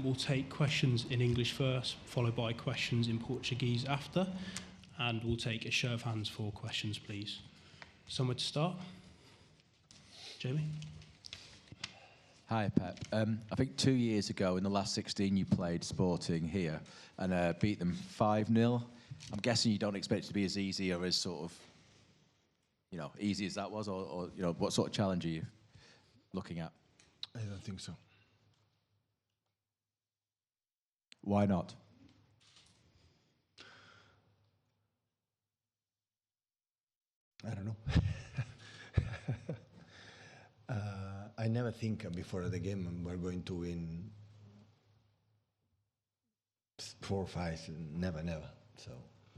We'll take questions in English first, followed by questions in Portuguese after, and we'll take a show of hands for questions, please. Somewhere to start? Jamie? Hi, Pep. I think 2 years ago, in the last 16, you played Sporting here and beat them 5-0. I'm guessing you don't expect it to be as easy or as sort of, easy as that was, or what sort of challenge are you looking at? I don't think so. Why not? I don't know. I never think before the game we're going to win 4 or 5. Never. So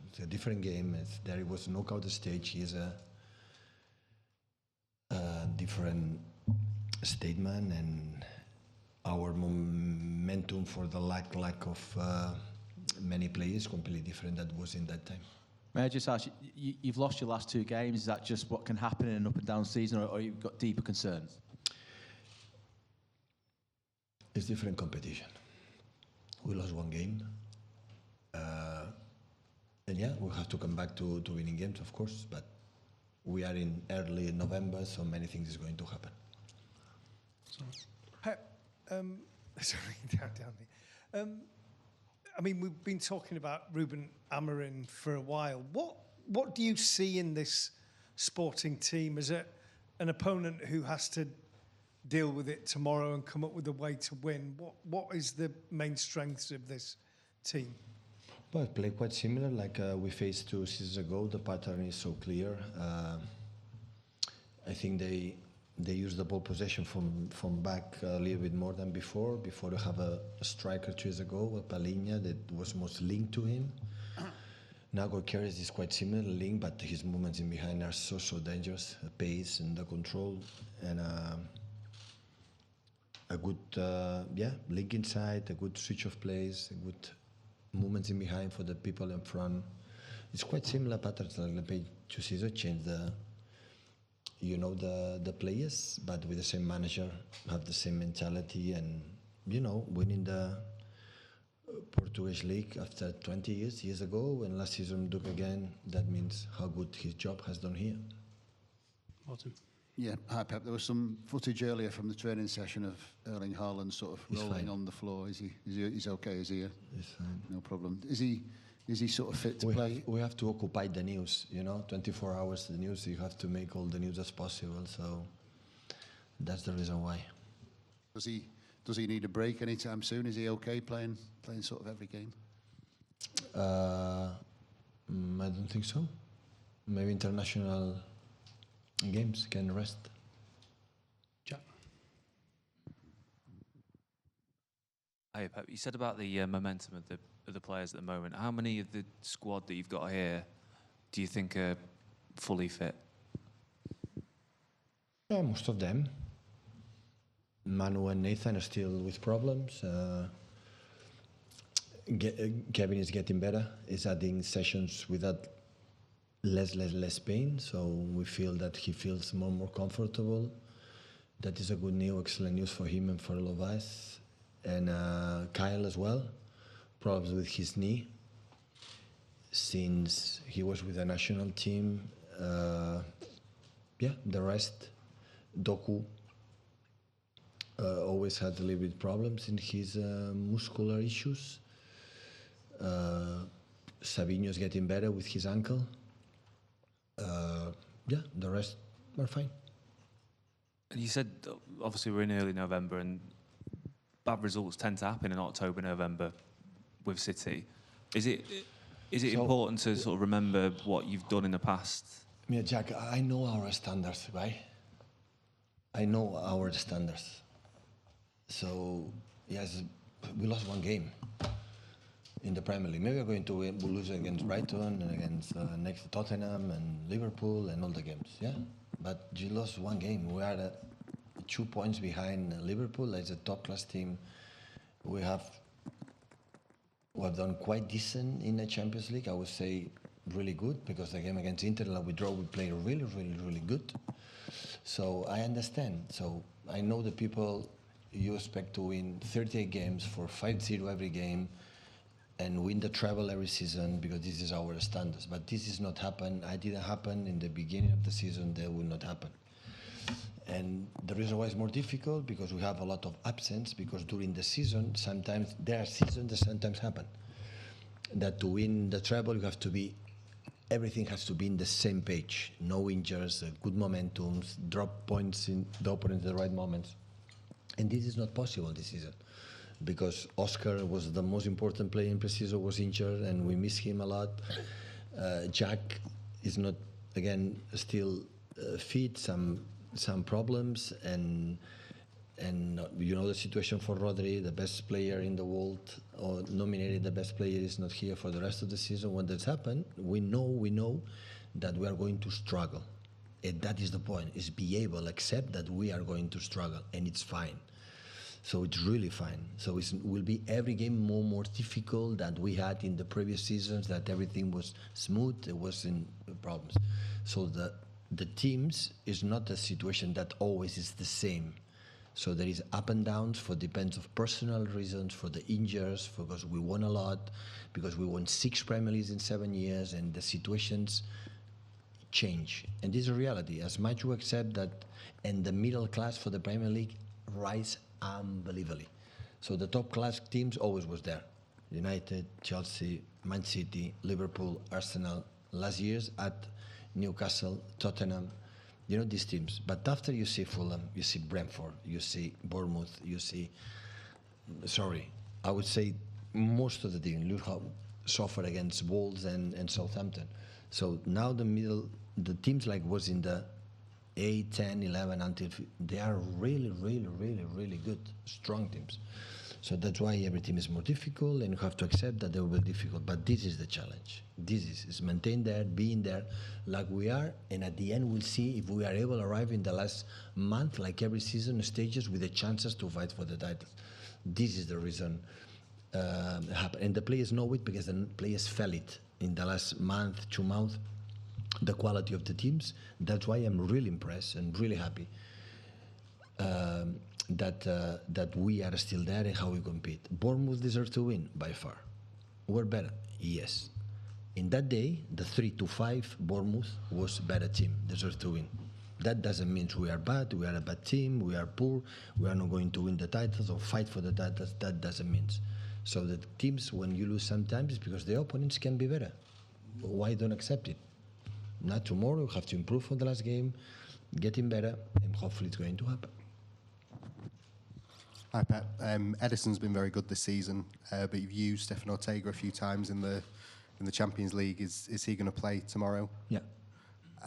it's a different game. There was a knockout stage. It's a different statement, and our momentum for the lack of many players completely different that was in that time. May I just ask, you've lost your last 2 games. Is that just what can happen in an up and down season, or you've got deeper concerns? It's different competition. We lost 1 game. And yeah, we'll have to come back to winning games, of course, but we are in early November, so many things is going to happen. Pep, sorry, down here. I mean, we've been talking about Ruben Amorim for a while. What do you see in this Sporting team as an opponent who has to deal with it tomorrow and come up with a way to win? What is the main strengths of this team? Well, play quite similar like we faced 2 seasons ago. The pattern is so clear. I think they use the ball possession from back a little bit more than before. Before you have a striker 2 years ago, a Palhinha, that was most linked to him. Now Goalkeeper is quite similar, linked, but his movements in behind are so dangerous. The pace and the control, and a good link inside, a good switch of plays, a good movements in behind for the people in front. It's quite similar patterns like the page 2 seasons, change the players, but with the same manager, have the same mentality, and winning the Portuguese league after 20 years ago, and last season Duke again. That means how good his job has done here. Martin? Yeah, hi Pep. There was some footage earlier from the training session of Erling Haaland sort of rolling on the floor. He's okay? Is he? He's fine. No problem. Is he sort of fit to play? We have to occupy the news, 24 hours the news. You have to make all the news as possible. So that's the reason why. Does he need a break anytime soon? Is he okay playing sort of every game? I don't think so. Maybe international games can rest. Jack? Hi, Pep. You said about the momentum of the players at the moment. How many of the squad that you've got here do you think are fully fit? Yeah, most of them. Manu and Nathan are still with problems. Kevin is getting better. He's adding sessions without less pain, so we feel that he feels more comfortable. That is a good news, excellent news for him and for all of us. And Kyle as well, problems with his knee since he was with the national team. The rest, Doku always had a little bit problems in his muscular issues. Savinho's getting better with his ankle. The rest are fine. And you said, obviously, we're in early November and bad results tend to happen in October, November with City. Is it important to sort of remember what you've done in the past? Yeah, Jack, I know our standards, right? I know our standards. So, yes, we lost 1 game in the Premier League. Maybe we're going to lose against Brighton and against next Tottenham and Liverpool and all the games, yeah? But you lost 1 game. We are 2 points behind Liverpool as a top-class team. We have done quite decent in the Champions League. I would say really good, because the game against Inter, we played really good. So I understand. So I know the people, you expect to win 38 games for 5-0 every game and win the treble every season because this is our standards. But this is not happen. It didn't happen in the beginning of the season. That will not happen. And the reason why it's more difficult because we have a lot of absence because during the season, sometimes there are seasons that sometimes happen. That to win the treble, you have to be, everything has to be in the same page. No injuries, good momentums, drop points in the opponent at the right moments. And this is not possible this season because Oscar was the most important player in pre-season, was injured, and we miss him a lot. Jack is not, again, still fit, some problems, and you know the situation for Rodri, the best player in the world, or nominated the best player, is not here for the rest of the season. When that's happened, we know that we are going to struggle. And that is the point, is be able, accept that we are going to struggle, and it's fine. So it's really fine. So it will be every game more difficult than we had in the previous seasons, that everything was smooth, there wasn't problems. So the teams is not a situation that always is the same. So there is up and downs for depends of personal reasons, for the injuries, because we won a lot, because we won 6 Premier Leagues in 7 years, and the situations change. And this is a reality. As much we accept that, and the middle class for the Premier League rise unbelievably. So the top class teams always was there. United, Chelsea, Man City, Liverpool, Arsenal, last years at Newcastle, Tottenham, you know these teams. But after you see Fulham, you see Brentford, you see Bournemouth, you see, I would say most of the teams, look how suffer against Wolves and Southampton. So now the teams like was in the 8, 10, 11 until they are really good, strong teams. So that's why every team is more difficult, and you have to accept that they will be difficult. But this is the challenge. This is maintain there, being there, like we are, and at the end we'll see if we are able to arrive in the last month, like every season, stages with the chances to fight for the title. This is the reason happen, and the players know it because the players felt it in the last month, 2 months, the quality of the teams. That's why I'm really impressed and really happy. That we are still there and how we compete. Bournemouth deserves to win by far. We're better, yes. In that day, the 3-5, Bournemouth was better team, deserves to win. That doesn't mean we are bad, we are a bad team, we are poor, we are not going to win the titles or fight for the titles. That doesn't mean. So the teams, when you lose sometimes, it's because the opponents can be better. Why don't accept it? Not tomorrow, you have to improve on the last game, getting better, and hopefully it's going to happen. Hi, Pep. Edison's been very good this season, but you've used Stefan Ortega a few times in the Champions League. Is he going to play tomorrow? Yeah.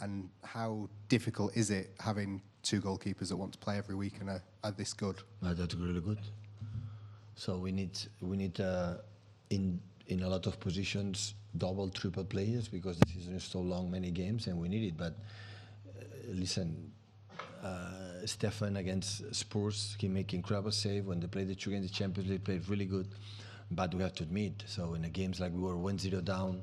And how difficult is it having 2 goalkeepers that want to play every week and are this good? That's really good. So we need in a lot of positions double, triple players because the season is so long, many games, and we need it. But listen. Stefan against Spurs, he make incredible save. When they played the 2 games in the Champions League, played really good. But we have to admit, so in the games like we were 1-0 down,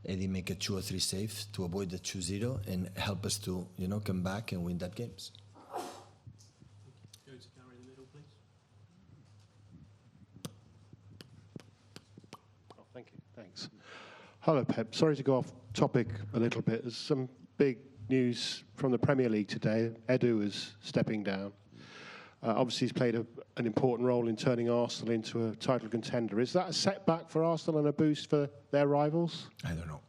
Eddie make a 2 or 3 saves to avoid the 2-0 and help us to, come back and win that games. Go to Gary in the middle, please. Oh, thank you. Thanks. Hello, Pep. Sorry to go off topic a little bit. There's some big news from the Premier League today. Edu is stepping down. Obviously, he's played an important role in turning Arsenal into a title contender. Is that a setback for Arsenal and a boost for their rivals? I don't know.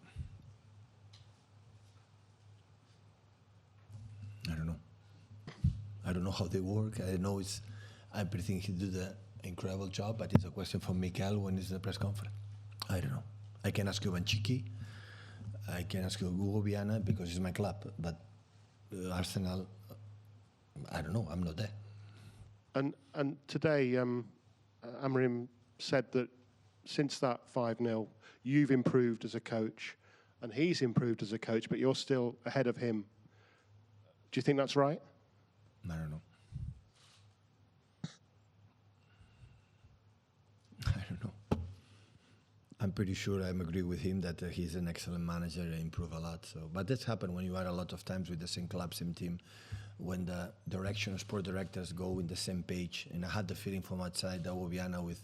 I don't know how they work. I know I think he did an incredible job, but it's a question for Mikel when he's in the press conference. I don't know. I can ask you Vanchiki. I can ask you Hugo Viana because it's my club, but Arsenal, I don't know. I'm not there. And today, Amorim said that since that 5-0, you've improved as a coach, and he's improved as a coach, but you're still ahead of him. Do you think that's right? I don't know. I'm pretty sure I agree with him that he's an excellent manager and improve a lot. So, but that's happened when you are a lot of times with the same club, same team. when the sport directors go in the same page. And I had the feeling from outside that Obiana with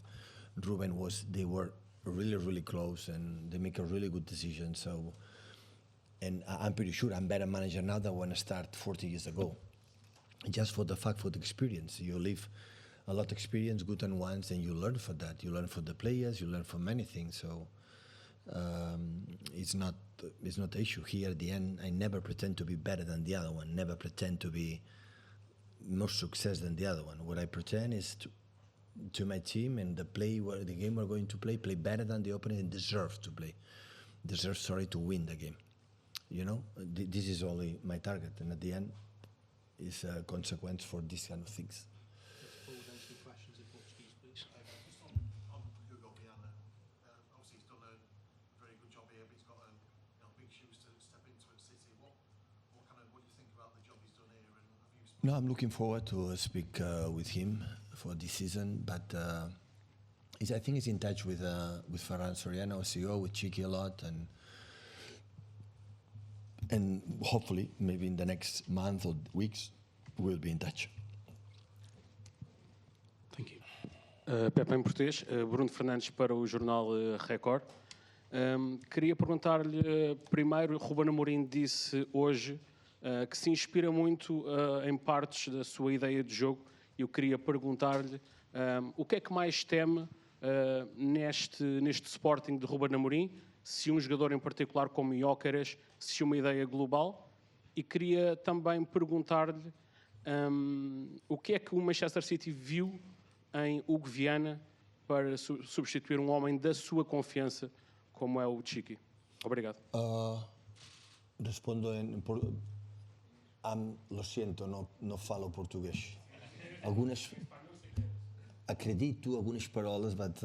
Ruben they were really, really close, and they make a really good decision. So, and I'm pretty sure I'm better manager now than when I started 40 years ago. Just for the experience. You live a lot of experience, good and ones, and you learn for that. You learn from the players, you learn from many things. So it's not the issue. Here at the end, I never pretend to be better than the other one, never pretend to be more success than the other one. What I pretend is to my team and the game we're going to play better than the opponent and deserve to win the game. You know, this is only my target, and at the end, is a consequence for these kind of things. Questions in Portuguese, please. Just on Goalkeeper, obviously he's done a very good job here, but he's got big shoes to step into at City. What do you think about the job he's done here? And have you No, I'm looking forward to speak with him for this season, but I think he's in touch with Ferran Soriano, CEO, with Chiqui a lot, and hopefully, maybe in the next month or weeks, we'll be in touch. Thank you. Pep em português, Bruno Fernandes para o jornal Record. Queria perguntar-lhe primeiro, Ruben Amorim disse hoje que se inspira muito em partes da sua ideia de jogo. Eu queria perguntar-lhe o que é que mais teme neste Sporting de Ruben Amorim, se um jogador em particular como Gyökeres, se uma ideia global, e queria também perguntar-lhe o que é que o Manchester City viu em Hugo Viana para substituir um homem da sua confiança como é o Chiqui. Obrigado. Respondo lo siento, no falo português. Acredito algumas palavras, but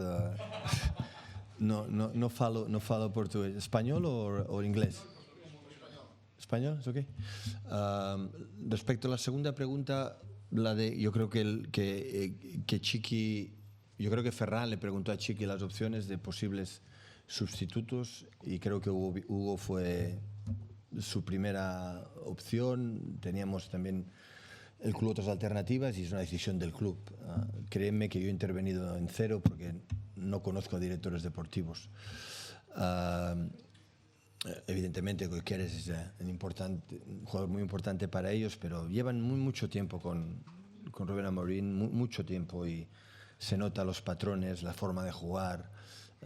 no falo portugués. ¿Español o inglés? ¿Español? ¿Es okay? Respecto a la segunda pregunta, yo creo que Chiqui, yo creo que Ferran le preguntó a Chiqui las opciones de posibles sustitutos y creo que Hugo fue su primera opción. Teníamos también el club otras alternativas y es una decisión del club. Créeme que yo he intervenido en cero porque no conozco a directores deportivos. Evidentemente, Gyökeres es un jugador muy importante para ellos, pero llevan mucho tiempo con Ruben Amorim, mucho tiempo, y se nota los patrones, la forma de jugar,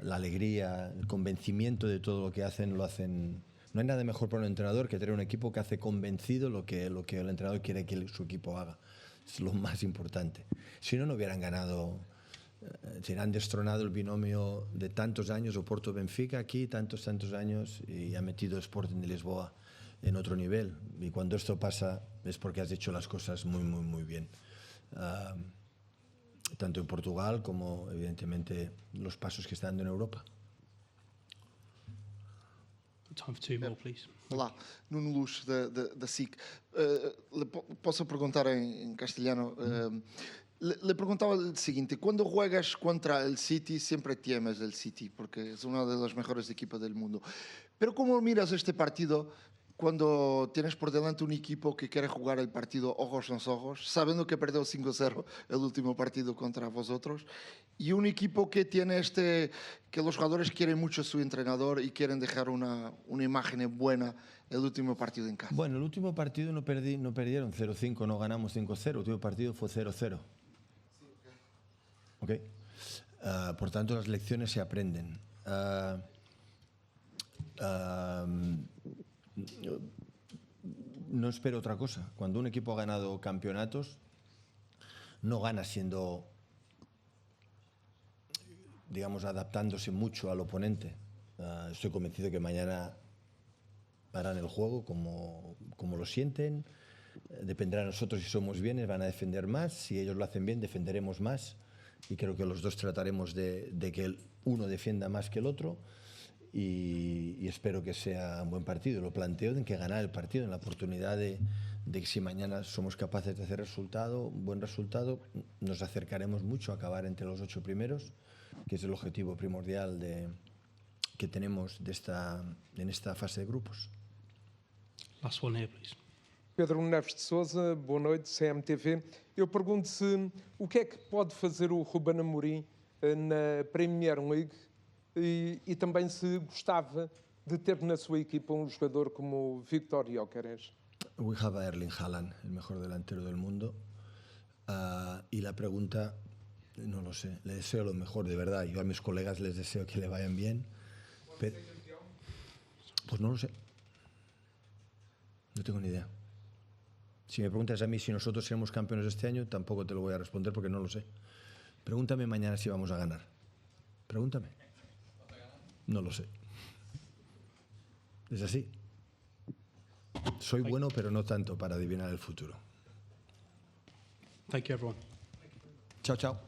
la alegría, el convencimiento de todo lo que hacen, lo hacen. No hay nada mejor para un entrenador que tener un equipo que hace convencido lo que el entrenador quiere que su equipo haga. Es lo más importante. Si no, no hubieran ganado. Se han destronado el binomio de tantos años, Oporto-Benfica aquí, tantos años, y ha metido Sporting de Lisboa en otro nivel. Y cuando esto pasa es porque has hecho las cosas muy bien. Tanto en Portugal como, evidentemente, los pasos que está dando en Europa. Time for two more, please. Olá, Nuno Luz da SIC. Posso perguntar em castelhano? Le preguntaba el siguiente: cuando juegas contra el City siempre temes el City porque es uno de los mejores equipos del mundo, pero ¿cómo miras este partido cuando tienes por delante un equipo que quiere jugar el partido ojos en ojos, sabiendo que perdió 5-0 el último partido contra vosotros, y un equipo que tiene que los jugadores quieren mucho a su entrenador y quieren dejar una imagen buena el último partido en casa? Bueno, el último partido no perdieron 0-5, no ganamos 5-0, el último partido fue 0-0. Okay. Por tanto, las lecciones se aprenden. No espero otra cosa. Cuando un equipo ha ganado campeonatos, no gana siendo, digamos, adaptándose mucho al oponente. Estoy convencido que mañana harán el juego como lo sienten. Dependerá de nosotros si somos bienes, van a defender más. Si ellos lo hacen bien, defenderemos más. Y creo que los dos trataremos de que el uno defienda más que el otro, y espero que sea un buen partido. Lo planteo en que ganar el partido, en la oportunidad de que si mañana somos capaces de hacer un buen resultado, nos acercaremos mucho a acabar entre los 8 primeros, que es el objetivo primordial que tenemos en esta fase de grupos. Last one here, please. Pedro Neves de Sousa, boa noite, CMTV. Eu pergunto se o que é que pode fazer o Ruben Amorim na Premier League e também se gostava de ter na sua equipa um jogador como Víctor Gyökeres. We have Erling Haaland, el mejor delantero del mundo. Y la pregunta, no lo sé, le deseo lo mejor, de verdad. Yo a mis colegas les deseo que le vayan bien. Pero, pues no lo sé. No tengo ni idea. Si me preguntas a mí si nosotros seremos campeones este año, tampoco te lo voy a responder porque no lo sé. Pregúntame mañana si vamos a ganar. Pregúntame. No lo sé. Es así. Soy bueno, pero no tanto para adivinar el futuro. Thank you, everyone. Chao, chao.